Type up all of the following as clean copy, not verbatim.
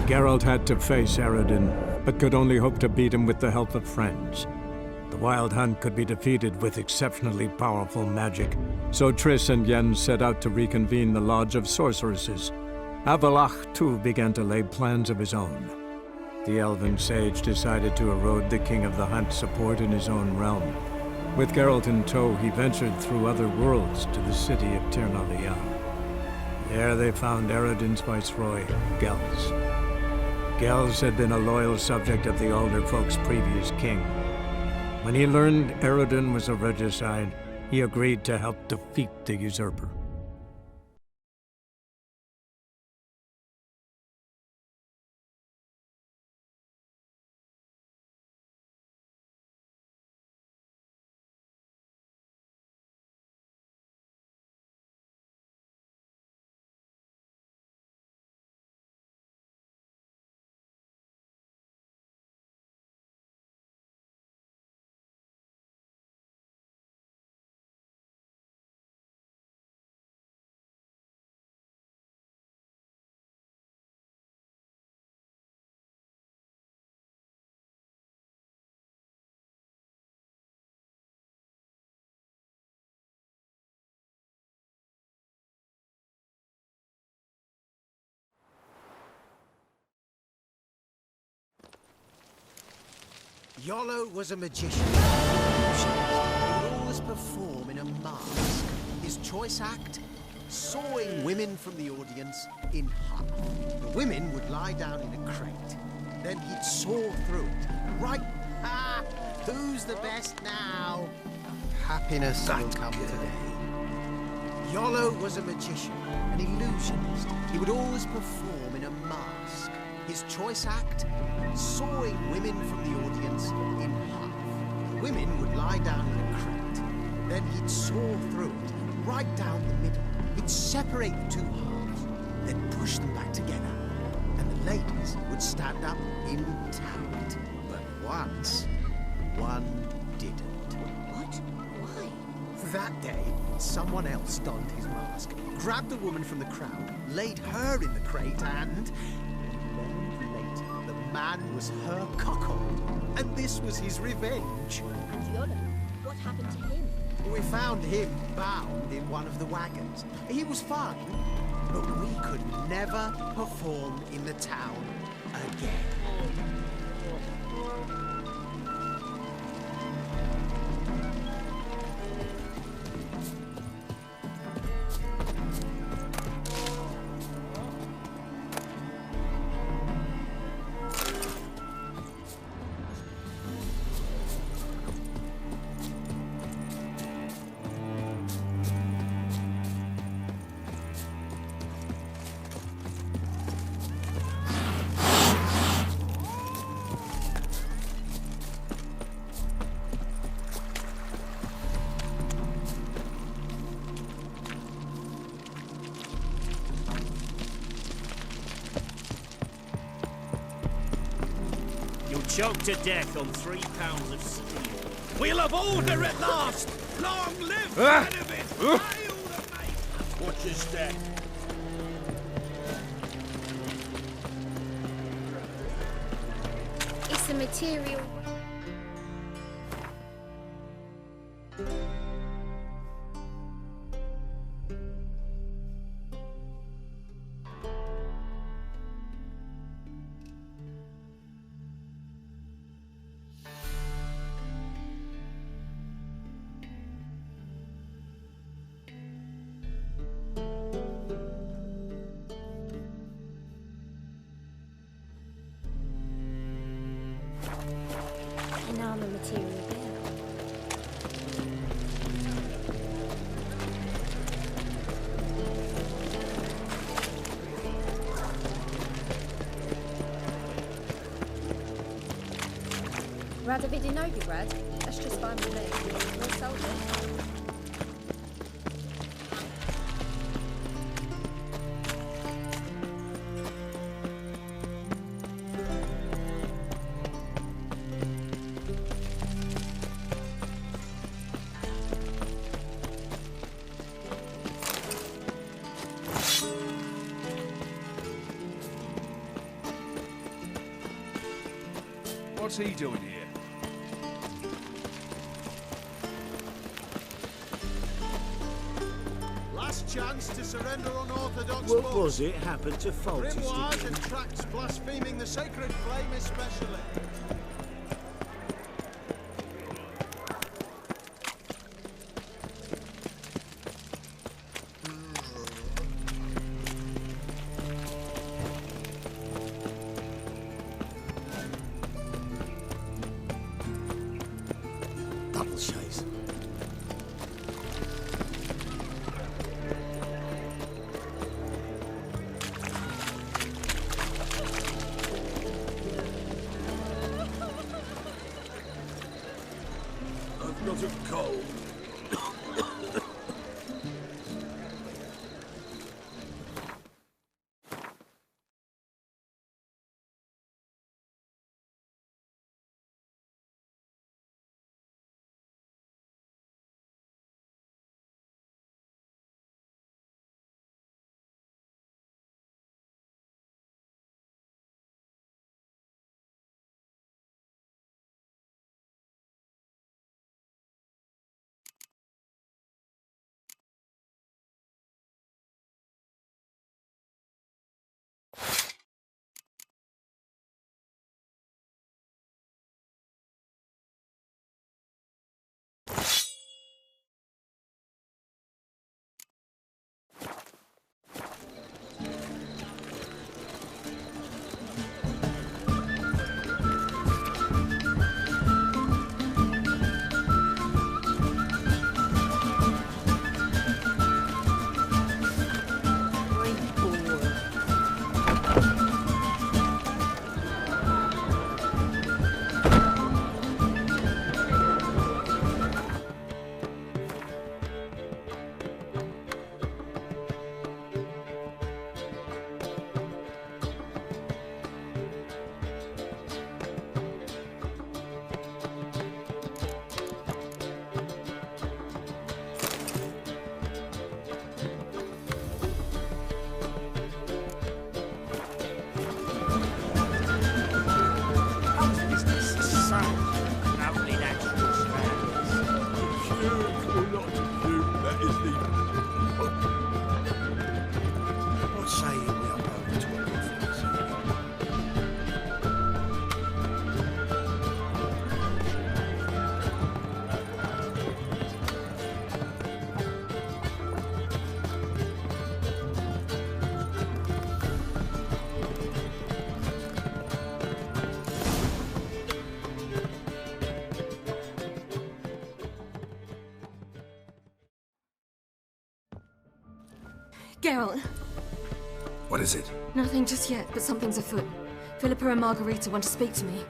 Geralt had to face Eredin, but could only hope to beat him with the help of friends. The Wild Hunt could be defeated with exceptionally powerful magic, so Triss and Yen set out to reconvene the Lodge of Sorceresses. Avallac'h, too, began to lay plans of his own. The elven sage decided to erode the King of the Hunt's support in his own realm. With Geralt in tow, he ventured through other worlds to the city of Tir na Liam. There they found Eredin's viceroy, Gels. Gels had been a loyal subject of the Alder Folk's previous king. When he learned Eredin was a regicide, he agreed to help defeat the usurper. Iolo was a magician. He would always perform in a mask. His choice act, sawing women from the audience in half. The women would lie down in a crate. Then he'd saw through it. Right? Ah! Who's the best now? Happiness will come today. Iolo was a magician, an illusionist. He would always perform in a mask. His choice act, sawing women from the audience in half. The women would lie down in a crate. Then he'd saw through it, right down the middle. He'd separate the two halves, then push them back together. And the ladies would stand up intact. But once, one didn't. What? Why? That day, someone else donned his mask, grabbed the woman from the crowd, laid her in the crate, and... later, the man was her cuckold. And this was his revenge. And Iolo, what happened to him? We found him bound in one of the wagons. He was fine, but we could never perform in the town again. Choked to death on 3 pounds of steel. We'll have order at last! Long live Benevit! What's your step? It's a material. And now I'm a material bear. Radovid Novi, Rad. That's just fine with me. We'll sell it. What's he doing here? Last chance to surrender unorthodox What books. was it happened to Foltest Grimoires again? and tracts blaspheming the sacred flame especially. Double chase. I've got a cold. What say you we are going to a conference? Geralt, What is it? nothing just yet, but something's afoot. Philippa and Margarita want to speak to me.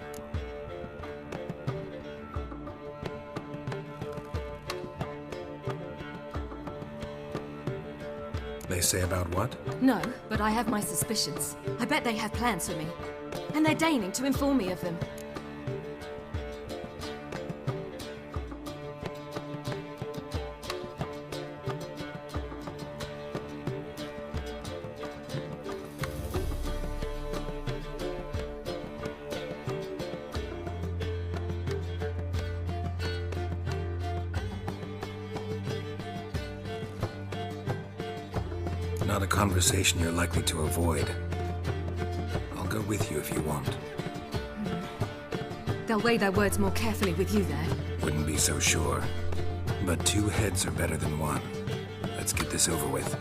They say about what? No, but I have my suspicions. I bet they have plans for me. And they're deigning to inform me of them. Not a conversation you're likely to avoid. I'll go with you if you want. They'll weigh their words more carefully with you there. Wouldn't be so sure. But two heads are better than one. Let's get this over with.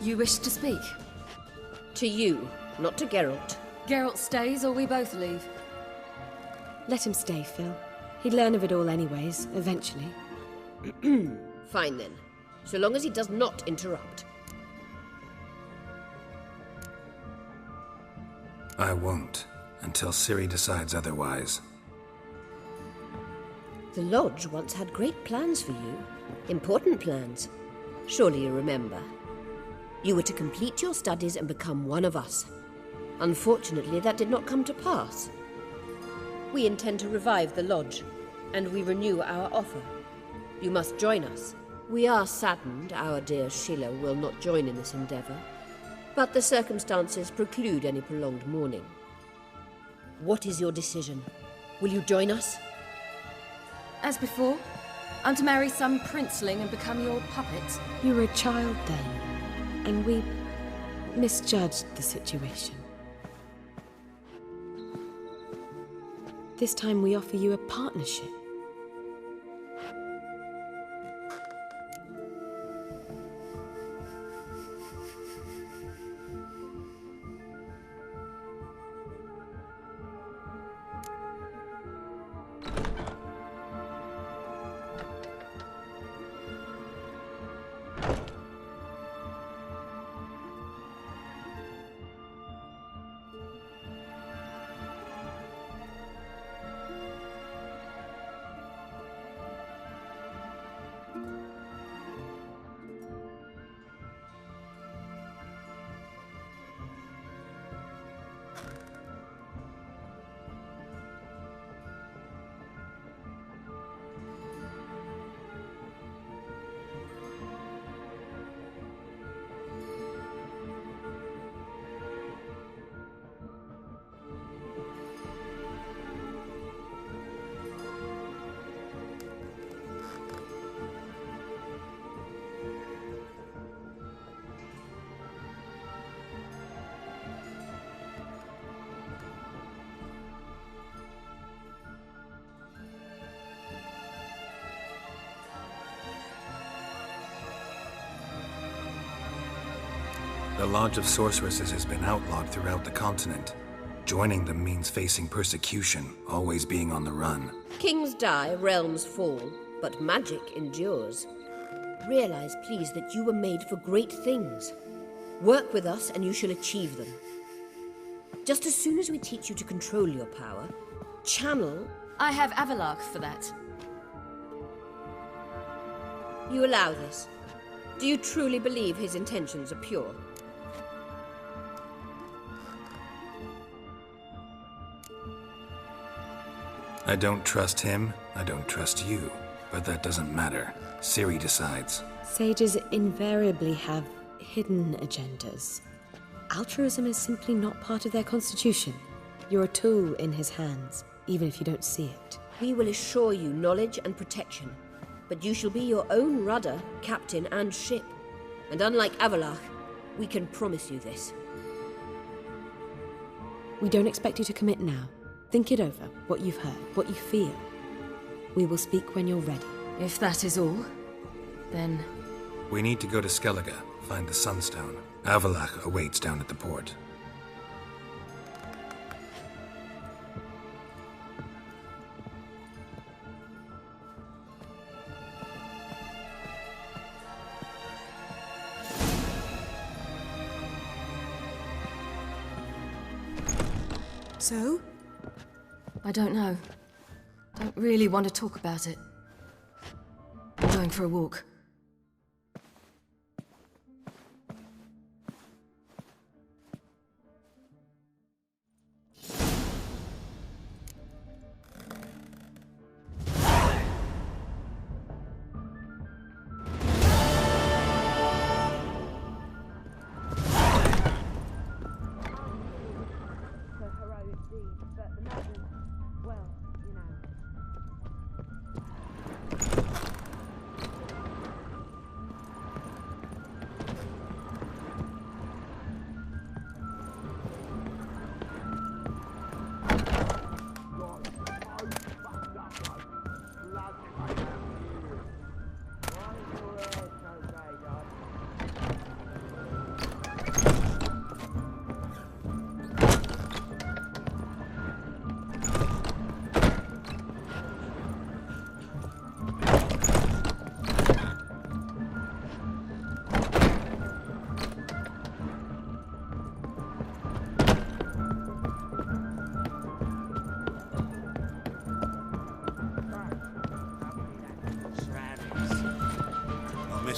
You wish to speak? To you, not to Geralt. Geralt stays or we both leave? Let him stay, Phil. He'd learn of it all anyways, eventually. Fine then. So long as he does not interrupt. I won't, until Ciri decides otherwise. The Lodge once had great plans for you. Important plans. Surely you remember. You were to complete your studies and become one of us. Unfortunately, that did not come to pass. We intend to revive the Lodge, and we renew our offer. You must join us. We are saddened our dear Sheila will not join in this endeavour, but the circumstances preclude any prolonged mourning. What is your decision? Will you join us? As before, I'm to marry some princeling and become your puppet. You were a child then, and we misjudged the situation. This time we offer you a partnership. The Lodge of Sorceresses has been outlawed throughout the continent. Joining them means facing persecution, always being on the run. Kings die, realms fall, but magic endures. Realize, please, that you were made for great things. Work with us and you shall achieve them. Just as soon as we teach you to control your power, channel... I have Avalark for that. You allow this? Do you truly believe his intentions are pure? I don't trust him, I don't trust you. But that doesn't matter. Ciri decides. Sages invariably have hidden agendas. Altruism is simply not part of their constitution. You're a tool in his hands, even if you don't see it. We will assure you knowledge and protection, but you shall be your own rudder, captain, and ship. And unlike Avalark, we can promise you this. We don't expect you to commit now. Think it over, what you've heard, what you feel. We will speak when you're ready. If that is all, then... We need to go to Skellige, find the Sunstone. Avalark awaits down at the port. So? I don't know. Don't really want to talk about it. I'm going for a walk.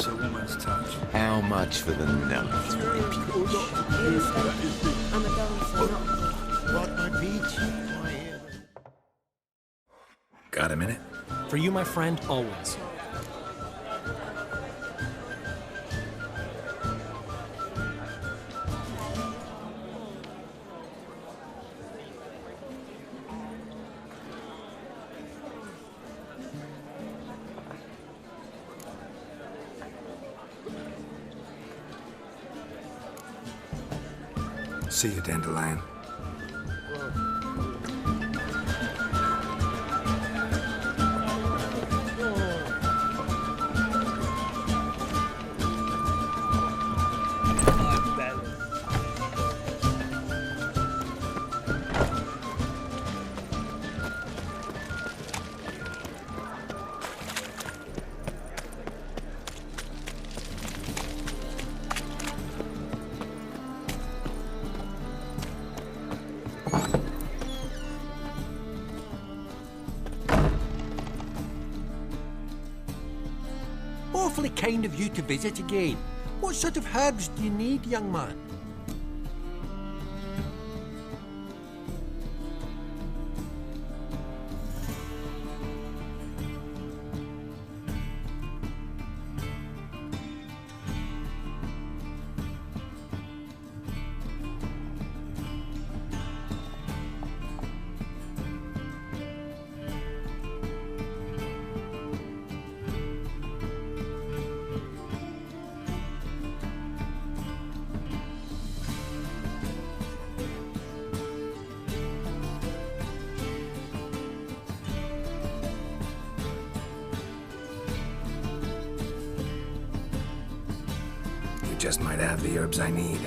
A woman's touch. How much for the note? I'm a dancer, not... Brought my beach. Got a minute? For you, my friend, always. See you, Dandelion. Awfully kind of you to visit again. What sort of herbs do you need, young man? Just might have the herbs I need.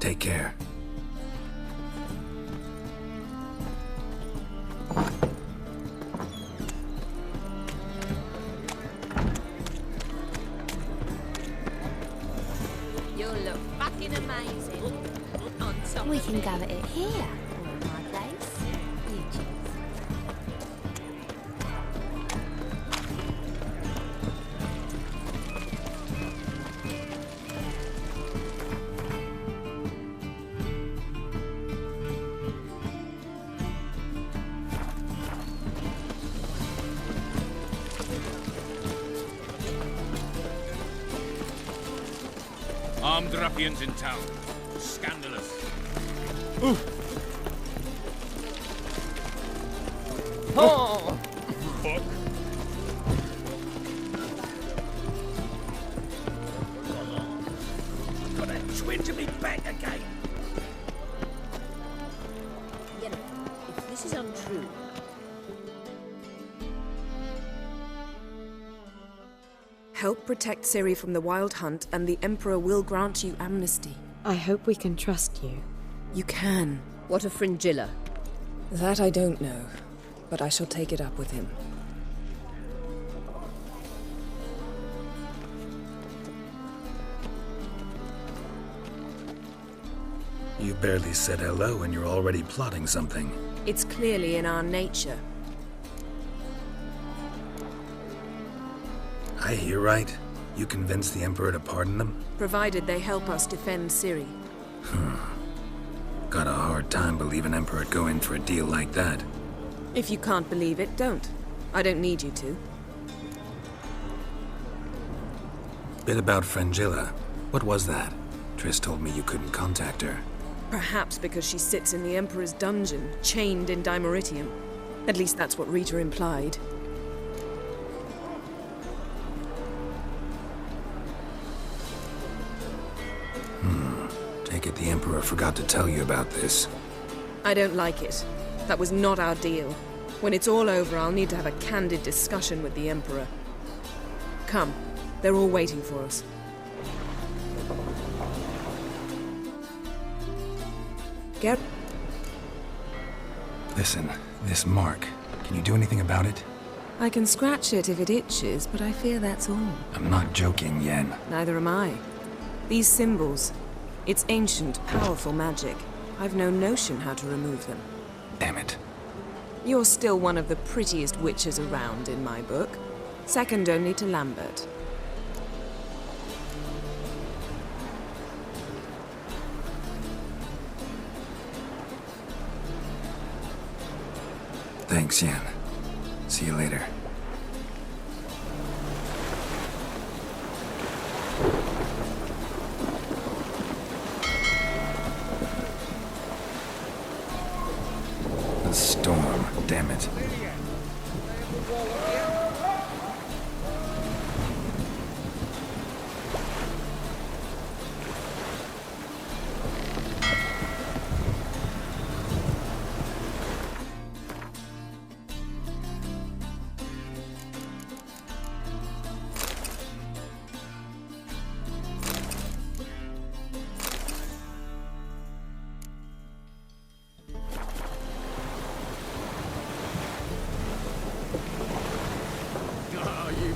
Take care. You'll look fucking amazing. On top We of can it. go at it here, or in my place. You choose. Armed ruffians in town. Scandalous. Oh! Fuck. Got a twinge of me back again. Yet, if this is untrue, Help protect Ciri from the Wild Hunt, and the Emperor will grant you amnesty. I hope we can trust you. You can. What of Fringilla? That I don't know, but I shall take it up with him. You barely said hello and you're already plotting something. It's clearly in our nature. I hear right. You convinced the Emperor to pardon them? Provided they help us defend Ciri. Got a hard time believing Emperor'd go in for a deal like that. If you can't believe it, don't. I don't need you to. Bit about Fringilla. What was that? Triss told me you couldn't contact her. Perhaps because she sits in the Emperor's dungeon, chained in Dimeritium. At least that's what Rita implied. Take it the Emperor forgot to tell you about this. I don't like it. That was not our deal. When it's all over, I'll need to have a candid discussion with the Emperor. Come. They're all waiting for us. Listen, this mark. Can you do anything about it? I can scratch it if it itches, but I fear that's all. I'm not joking, Yen. Neither am I. These symbols. It's ancient, powerful magic. I've no notion how to remove them. Damn it. You're still one of the prettiest witches around in my book. Second only to Lambert. Thanks, Yen. See you later. The storm, damn it.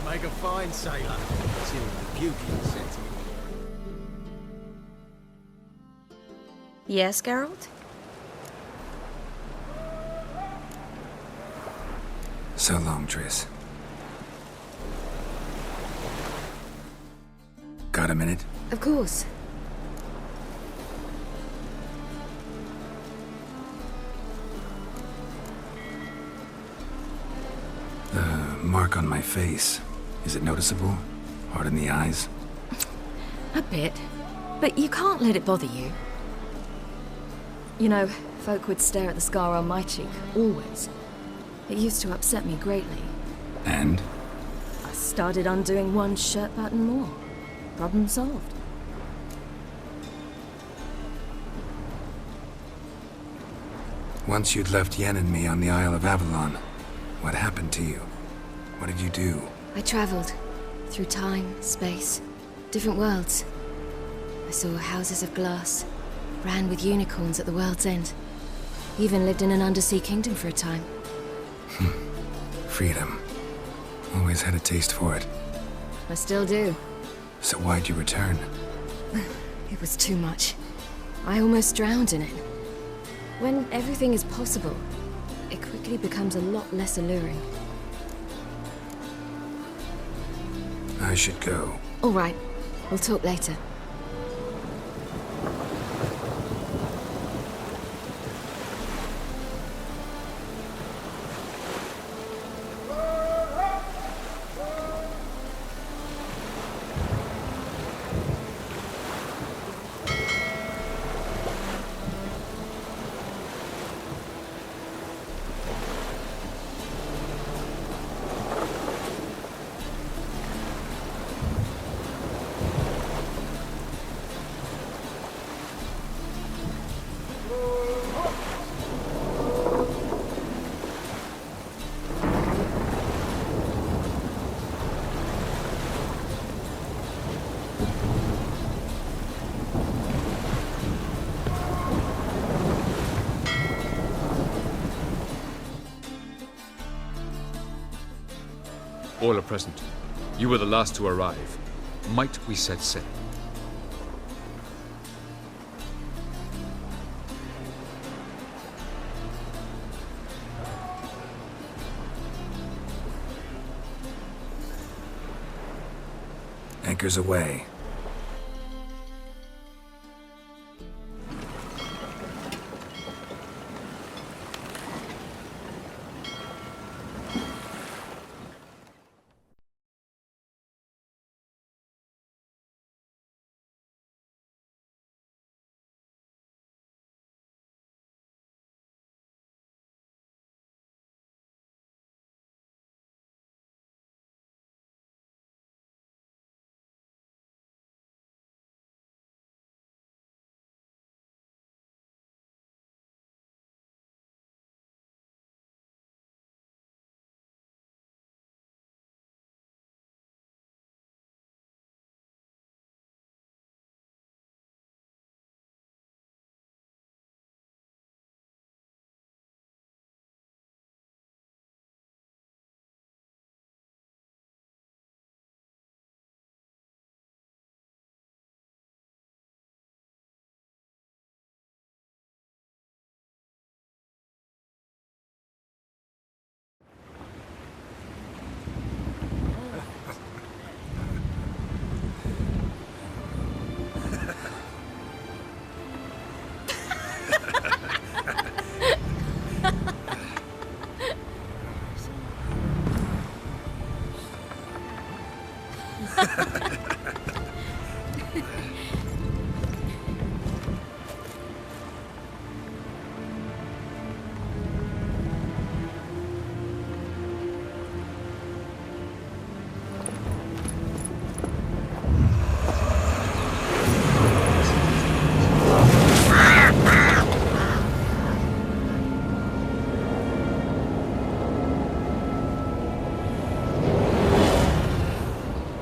Make a fine sailor, considering the beauty of the setting. Yes, Geralt? So long, Triss. Got a minute? Of course. The mark on my face. Is it noticeable? Hard in the eyes? A bit. But you can't let it bother you. You know, folk would stare at the scar on my cheek, always. It used to upset me greatly. And? I started undoing one shirt button more. Problem solved. Once you'd left Yen and me on the Isle of Avalon, what happened to you? What did you do? I traveled. Through time, space, different worlds. I saw houses of glass, ran with unicorns at the world's end. Even lived in an undersea kingdom for a time. Freedom. Always had a taste for it. I still do. So why'd you return? It was too much. I almost drowned in it. When everything is possible, it quickly becomes a lot less alluring. I should go. All right. We'll talk later. All are present. You were the last to arrive. Might we set sail? Anchors away.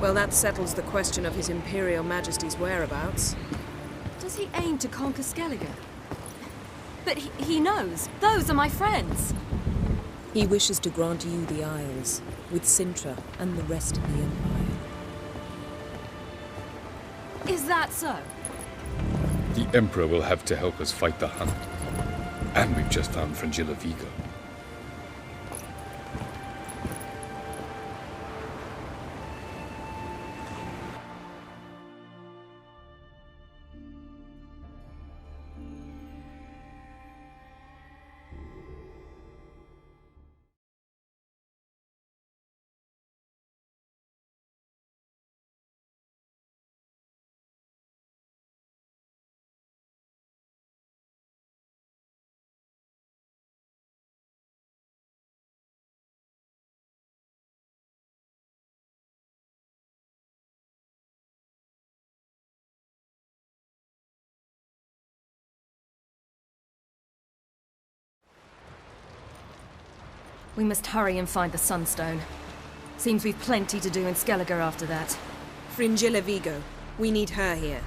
Well, that settles the question of His Imperial Majesty's whereabouts. Does he aim to conquer Skellige? But he knows. Those are my friends. He wishes to grant you the Isles, with Cintra and the rest of the Empire. Is that so? The Emperor will have to help us fight the Hunt. And we've just found Fringilla Vigo. We must hurry and find the Sunstone. Seems we've plenty to do in Skellige after that. Fringilla Vigo. We need her here.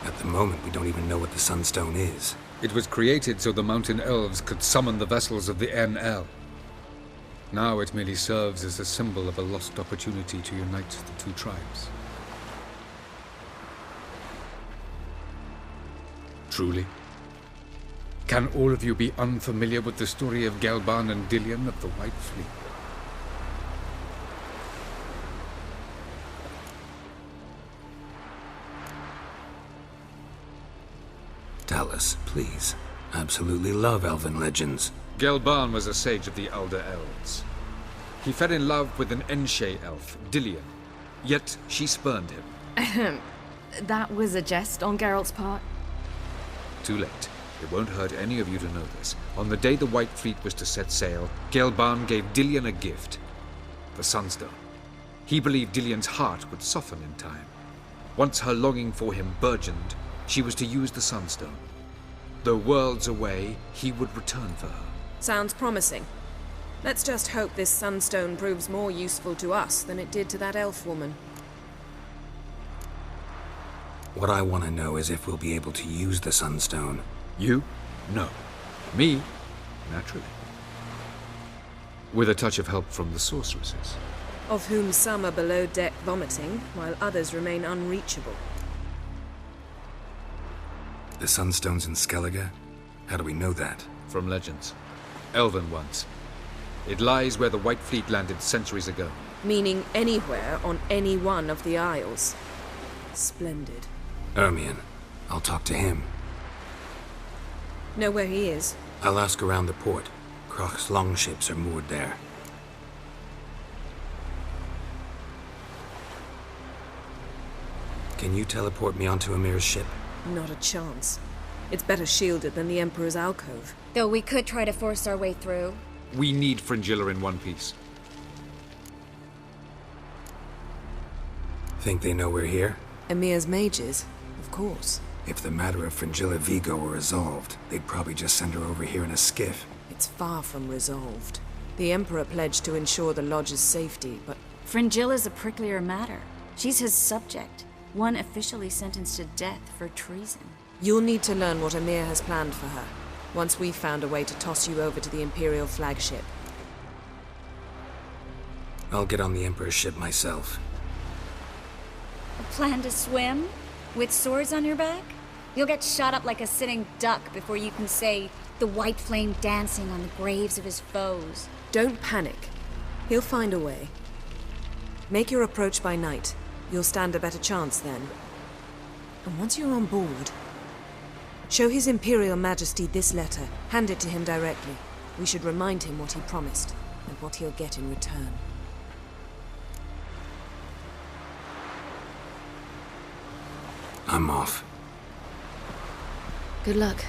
At the moment, we don't even know what the Sunstone is. It was created so the Mountain Elves could summon the vessels of the NL. Now it merely serves as a symbol of a lost opportunity to unite the two tribes. Truly? Can all of you be unfamiliar with the story of Gelban and Dillion of the White Fleet? Tell us, please. Absolutely love elven legends. Gelban was a sage of the Elder Elves. He fell in love with an Enshe elf, Dillion, yet she spurned him. That was a jest on Geralt's part? Too late. It won't hurt any of you to know this. On the day the White Fleet was to set sail, Gelban gave Dillion a gift. The Sunstone. He believed Dillion's heart would soften in time. Once her longing for him burgeoned, she was to use the Sunstone. Though worlds away, he would return for her. Sounds promising. Let's just hope this Sunstone proves more useful to us than it did to that elf woman. What I want to know is if we'll be able to use the Sunstone. You? No. Me? Naturally. With a touch of help from the sorceresses. Of whom some are below deck vomiting, while others remain unreachable. The Sunstone's in Skellige? How do we know that? From legends. Elven ones. It lies where the White Fleet landed centuries ago. Meaning anywhere on any one of the Isles. Splendid. Ermion. I'll talk to him. Know where he is? I'll ask around the port. Crach's longships are moored there. Can you teleport me onto Ymir's ship? Not a chance. It's better shielded than the Emperor's alcove. Though we could try to force our way through. We need Fringilla in one piece. Think they know we're here? Ymir's mages? Of course. If the matter of Fringilla Vigo were resolved, they'd probably just send her over here in a skiff. It's far from resolved. The Emperor pledged to ensure the Lodge's safety, but... Fringilla's a pricklier matter. She's his subject. One officially sentenced to death for treason. You'll need to learn what Ymir has planned for her, once we've found a way to toss you over to the Imperial flagship. I'll get on the Emperor's ship myself. A plan to swim? With swords on your back? You'll get shot up like a sitting duck before you can say, the white flame dancing on the graves of his foes. Don't panic. He'll find a way. Make your approach by night. You'll stand a better chance then. And once you're on board, show His Imperial Majesty this letter. Hand it to him directly. We should remind him what he promised, and what he'll get in return. I'm off. Good luck.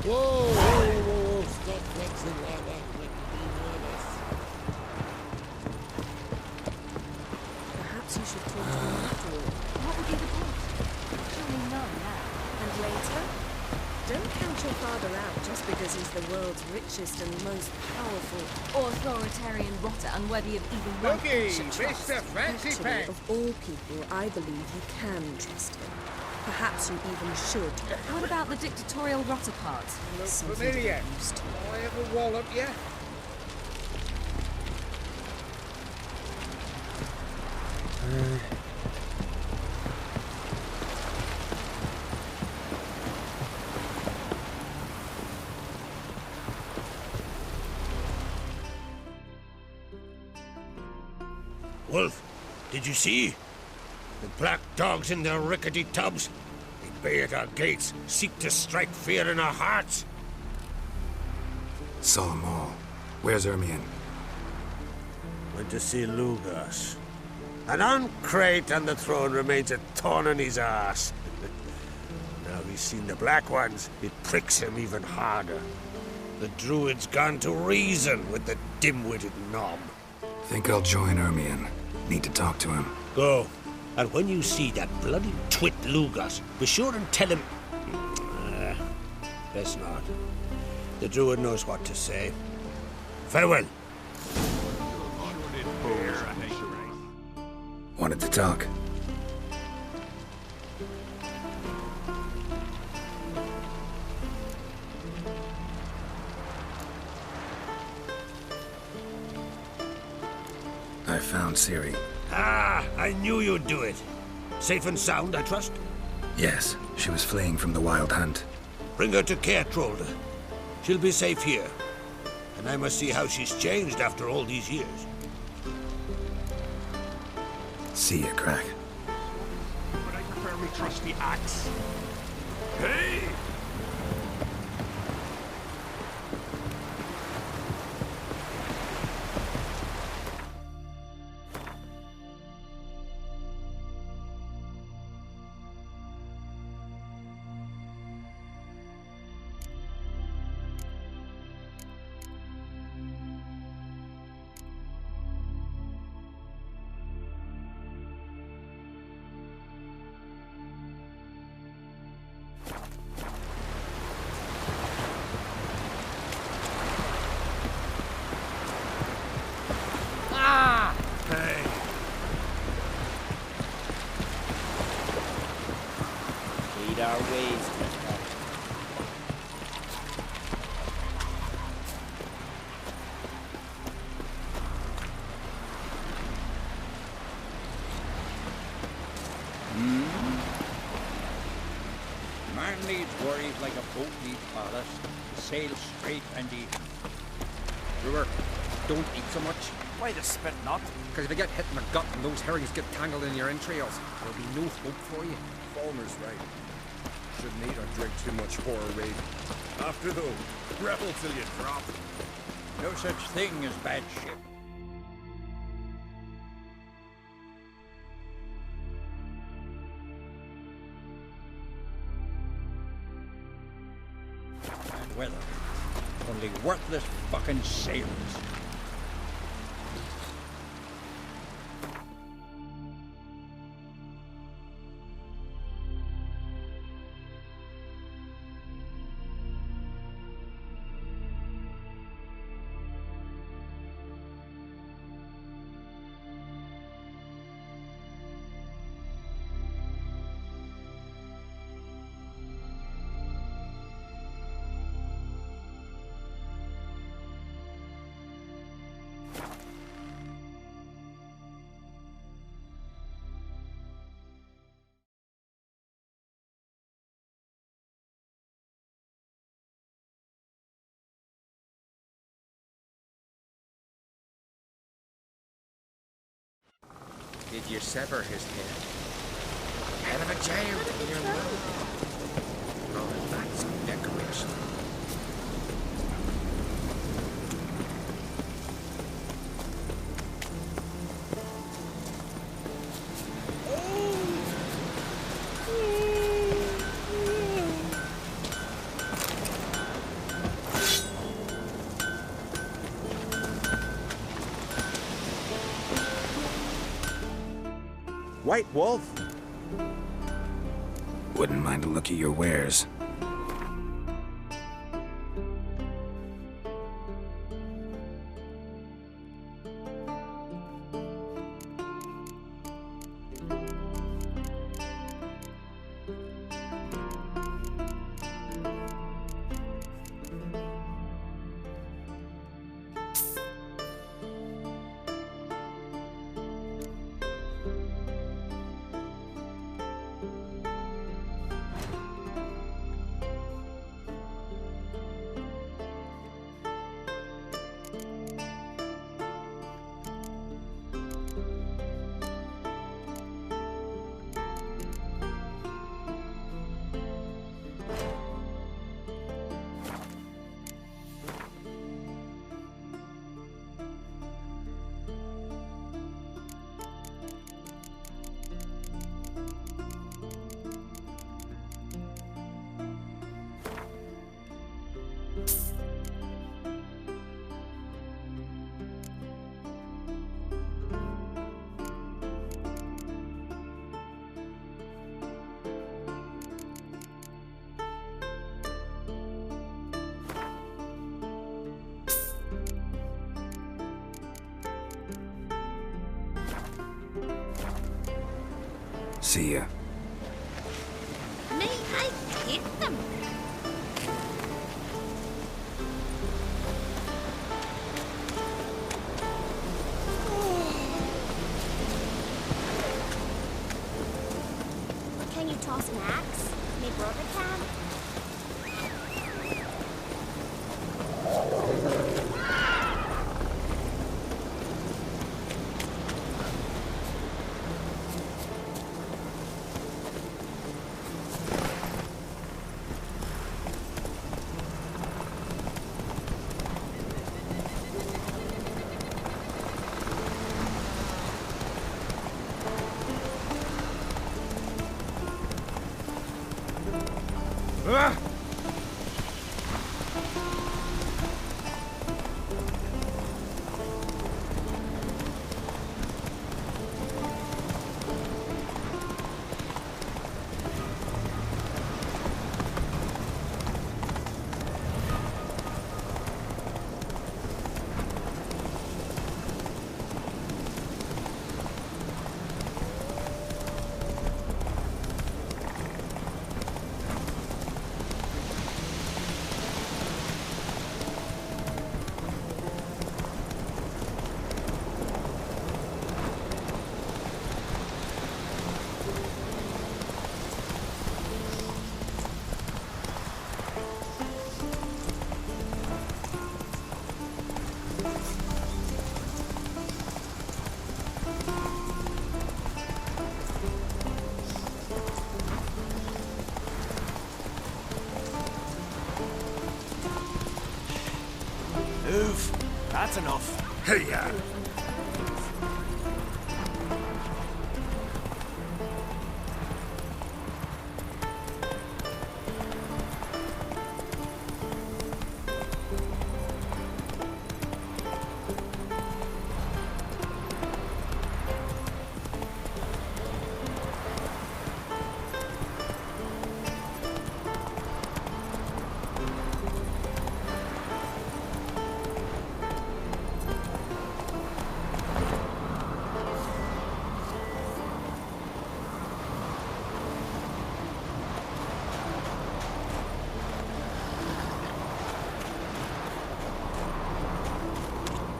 Whoa, stop flexing like that with Perhaps you should talk to him after all. What would be the point? Surely none now. And later? Don't count your father out just because he's the world's richest and most powerful. Authoritarian rotter unworthy of even one Looky, pinch of trust. Mr. Fancy Actually, Pants. of all people, I believe you can trust him. Perhaps you even should. What about the dictatorial rotter part? Look Something to familiar. get used to. I ever wallop you? Wolf, did you see? The black dogs in their rickety tubs. They bay at our gates, seek to strike fear in our hearts. Saw them all. Where's Ermion? Went to see Lugas. An uncrate on the throne remains a thorn in his ass. Now he's seen the Black Ones, it pricks him even harder. The Druid's gone to reason with the dim-witted knob. Think I'll join Ermion. Need to talk to him. Go. And when you see that bloody twit Lugas, be sure and tell him... best not. The Druid knows what to say. Farewell. Wanted to talk. I found Ciri. Ah, I knew you'd do it. Safe and sound, I trust? Yes, she was fleeing from the Wild Hunt. Bring her to Caertrolde. She'll be safe here. And I must see how she's changed after all these years. See ya, Crack. But I prefer me trusty axe. Hey! Our ways to cut. Man needs worries like a boat needs ballast. Sail straight and eat. Brewer, don't eat so much. Why the spit not? Because if you get hit in the gut and those herrings get tangled in your entrails, there'll be no hope for you. Falmer's right. Shouldn't eat or drink too much horror raid. After though, rebel till you drop. No such thing as bad ship. And weather. Only worthless fucking sailors. Did you sever his head? Hell of a jail in your mouth. Oh, that's decoration. White Wolf? Wouldn't mind a look at your wares. See ya. May I hit them? Can you toss an axe? My brother can. Move. That's enough. Hey, ya.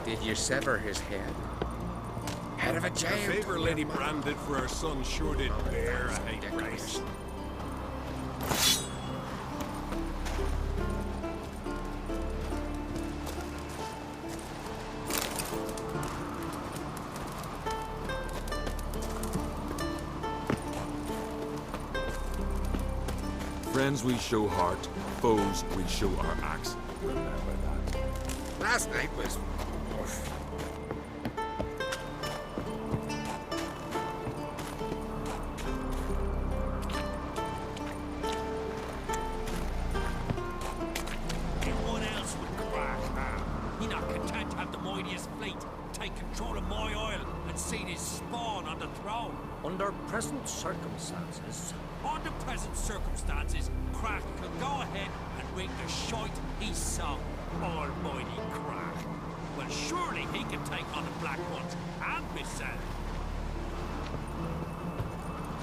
Did you sever his head? Head of a The giant. favor Lady Bran did for her son sure did bear a high price. Friends we show heart, foes we show our axe. Remember that. Last night was... Anyone else would crack, huh? He not content to have the mightiest fleet take control of my isle and see his spawn on the throne. Under present circumstances, Under present circumstances, Crack can go ahead and ring the shite he sung. Almighty Crack. Well, surely he can take on the Black Ones and Miss Sally.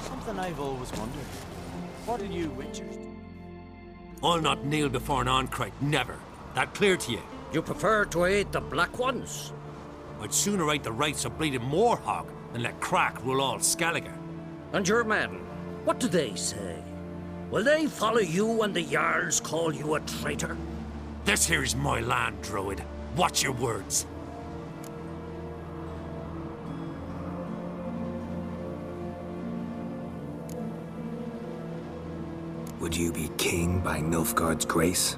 Something I've always wondered. What are you witchers do? I'll not kneel before an Ancrate, never. That clear to you? You prefer to aid the Black Ones? I'd sooner aid the rights of bleeding Moorhog than let Crack rule all Skellige. And your men, what do they say? Will they follow you when the Jarls call you a traitor? This here is my land, Druid. Watch your words. Would you be king by Nilfgaard's grace?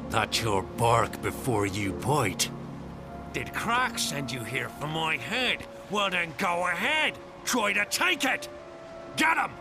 That's your bark before you bite. Did Crack send you here for my head? Well then go ahead. Try to take it. Get him!